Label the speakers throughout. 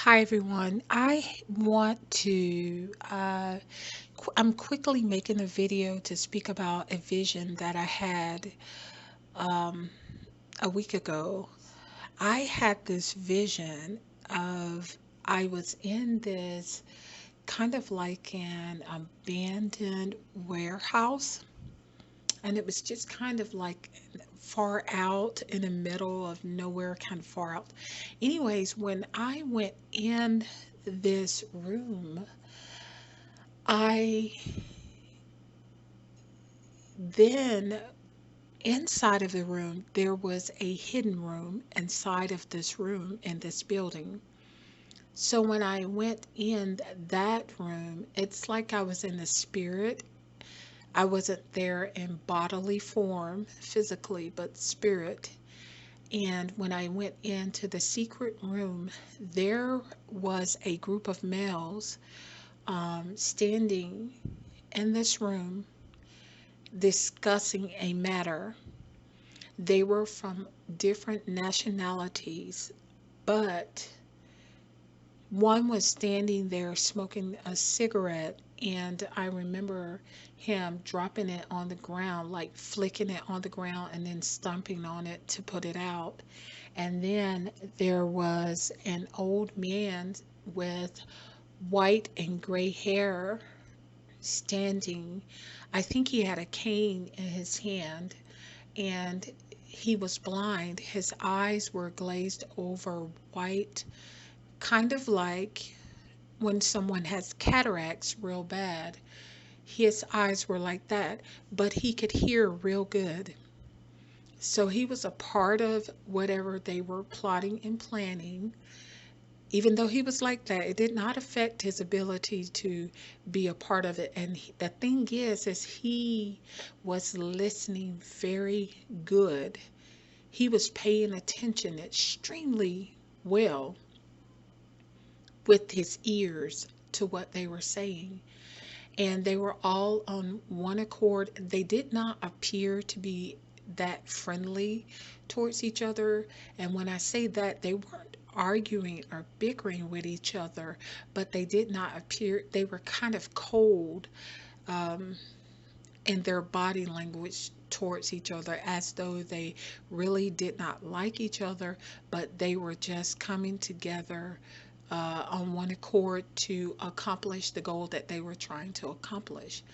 Speaker 1: Hi everyone. I'm quickly making a video to speak about a vision that I had um, a week ago. I had this vision of I was in this kind of like an abandoned warehouse, and it was just kind of like far out in the middle of nowhere, kind of far out. Anyways, when I went in this room, I then inside of the room, there was a hidden room inside of this room in this building. So when I went in that room, it's like I was in the spirit. I wasn't there in bodily form, physically, but spirit. And when I went into the secret room, there was a group of males standing in this room discussing a matter. They were from different nationalities, but one was standing there smoking a cigarette, and I remember him dropping it on the ground, like flicking it on the ground and then stomping on it to put it out. And then there was an old man with white and gray hair standing. I think he had a cane in his hand, and he was blind. His eyes were glazed over white, kind of like when someone has cataracts real bad. His eyes were like that, but he could hear real good. So he was a part of whatever they were plotting and planning. Even though he was like that, it did not affect his ability to be a part of it. And the thing is he was listening very good. He was paying attention extremely well with his ears to what they were saying. And they were all on one accord. They did not appear to be that friendly towards each other. And when I say that, they weren't arguing or bickering with each other, but they did not appear, they were kind of cold um, in their body language towards each other, as though they really did not like each other, but they were just coming together on one accord to accomplish the goal that they were trying to accomplish.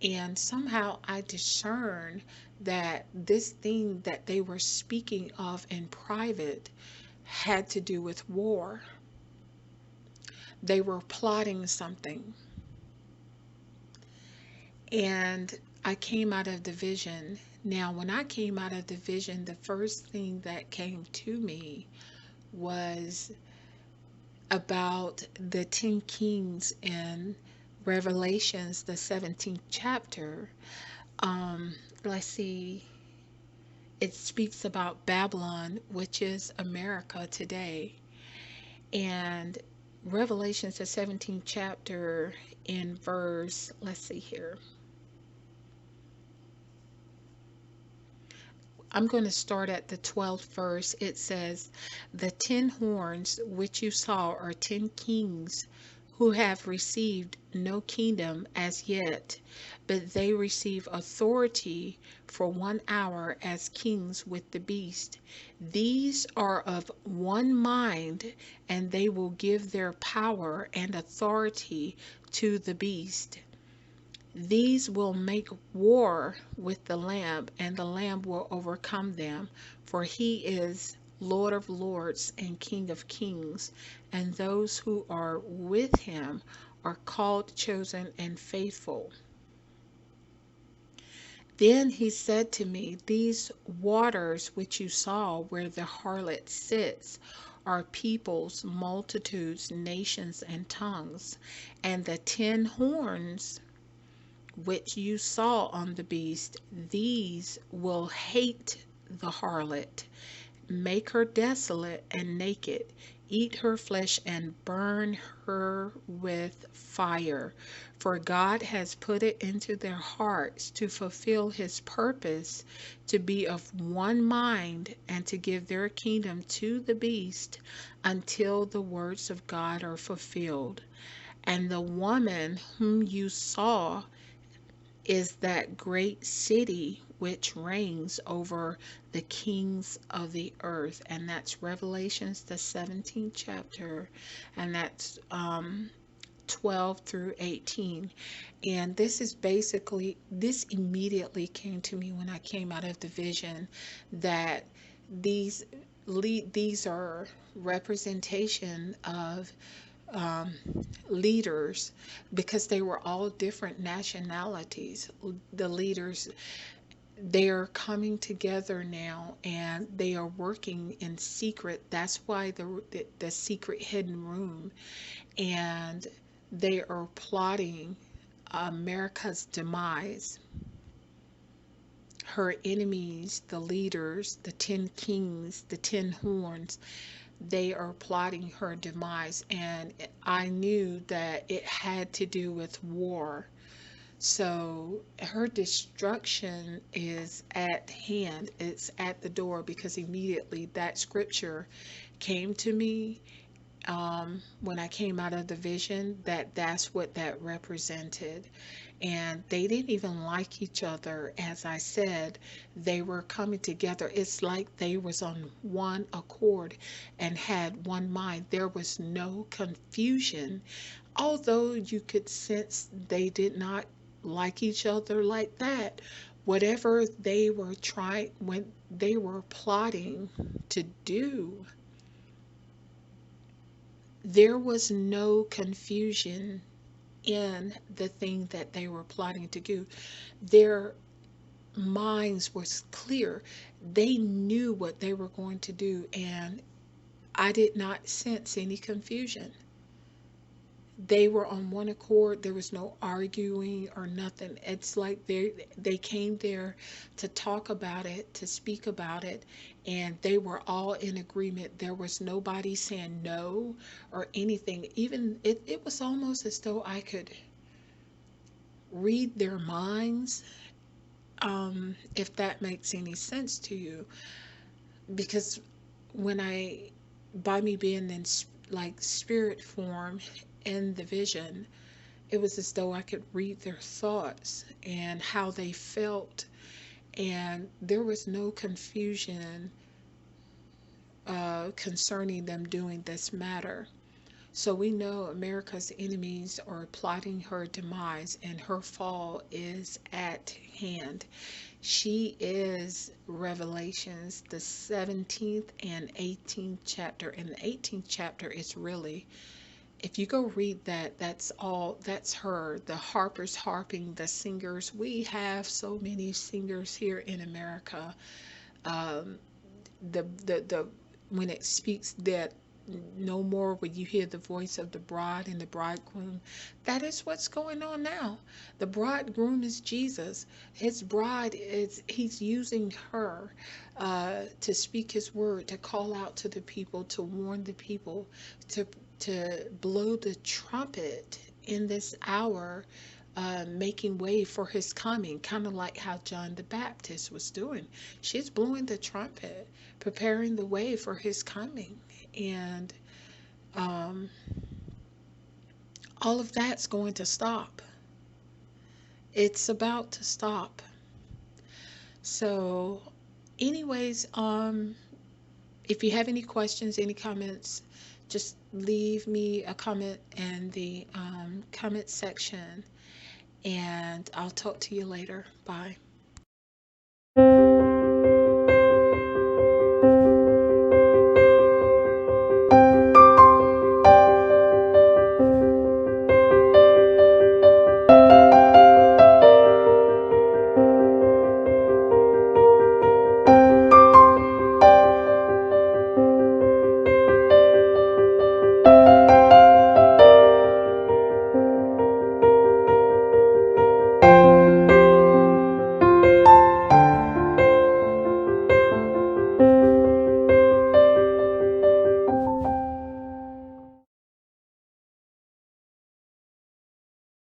Speaker 1: And somehow I discern that this thing that they were speaking of in private had to do with war. They were plotting something. And I came out of the vision. Now, when I came out of the vision, the first thing that came to me was about the 10 kings in Revelations, the 17th chapter. Let's see, it speaks about Babylon, which is America today. And Revelations, the 17th chapter, in verse, let's see here. I'm going to start at the 12th verse. It says, "The 10 horns which you saw are 10 kings who have received no kingdom as yet, but they receive authority for 1 hour as kings with the beast. These are of one mind, and they will give their power and authority to the beast. These will make war with the Lamb, and the Lamb will overcome them, for he is Lord of lords and King of kings, and those who are with him are called, chosen, and faithful." Then he said to me, "These waters which you saw where the harlot sits are peoples, multitudes, nations, and tongues, and the 10 horns which you saw on the beast, these will hate the harlot, make her desolate and naked, eat her flesh and burn her with fire. For God has put it into their hearts to fulfill his purpose, to be of one mind, and to give their kingdom to the beast until the words of God are fulfilled. And the woman whom you saw is that great city which reigns over the kings of the earth. And that's Revelations, the 17th chapter, and that's 12 through 18. And this is basically, this immediately came to me when I came out of the vision, that these these are representation of um, leaders, because they were all different nationalities. The leaders, they are coming together now and they are working in secret. That's why the secret hidden room. And they are plotting America's demise. Her enemies, the leaders, the 10 kings, the 10 horns, they are plotting her demise. And I knew that it had to do with war. So her destruction is at hand, it's at the door, because immediately that scripture came to me when I came out of the vision, that that's what that represented. And they didn't even like each other. As I said, they were coming together. It's like they was on one accord and had one mind. There was no confusion, although you could sense they did not like each other like that. Whatever they were trying, when they were plotting to do, there was no confusion in the thing that they were plotting to do. Their minds was clear. They knew what they were going to do, and I did not sense any confusion. They were on one accord. There was no arguing or nothing. It's like they came there to talk about it, to speak about it, and they were all in agreement. There was nobody saying no or anything. Even it was almost as though I could read their minds, if that makes any sense to you. Because when I, by me being in like spirit form in the vision, it was as though I could read their thoughts and how they felt, and there was no confusion concerning them doing this matter. So we know America's enemies are plotting her demise, and her fall is at hand. She is Revelations, the 17th and 18th chapter. And the 18th chapter is really, if you go read that, that's all, that's her. The harpers harping, the singers. We have so many singers here in America. Um, the when it speaks that no more will you hear the voice of the bride and the bridegroom. That is what's going on now. The bridegroom is Jesus. His bride is, he's using her to speak his word, to call out to the people, to warn the people, to blow the trumpet in this hour, making way for his coming, kind of like how John the Baptist was doing. She's blowing the trumpet, preparing the way for his coming. And um, all of that's going to stop. It's about to stop. So, anyways, if you have any questions, any comments, just leave me a comment in the comment section, and I'll talk to you later. Bye.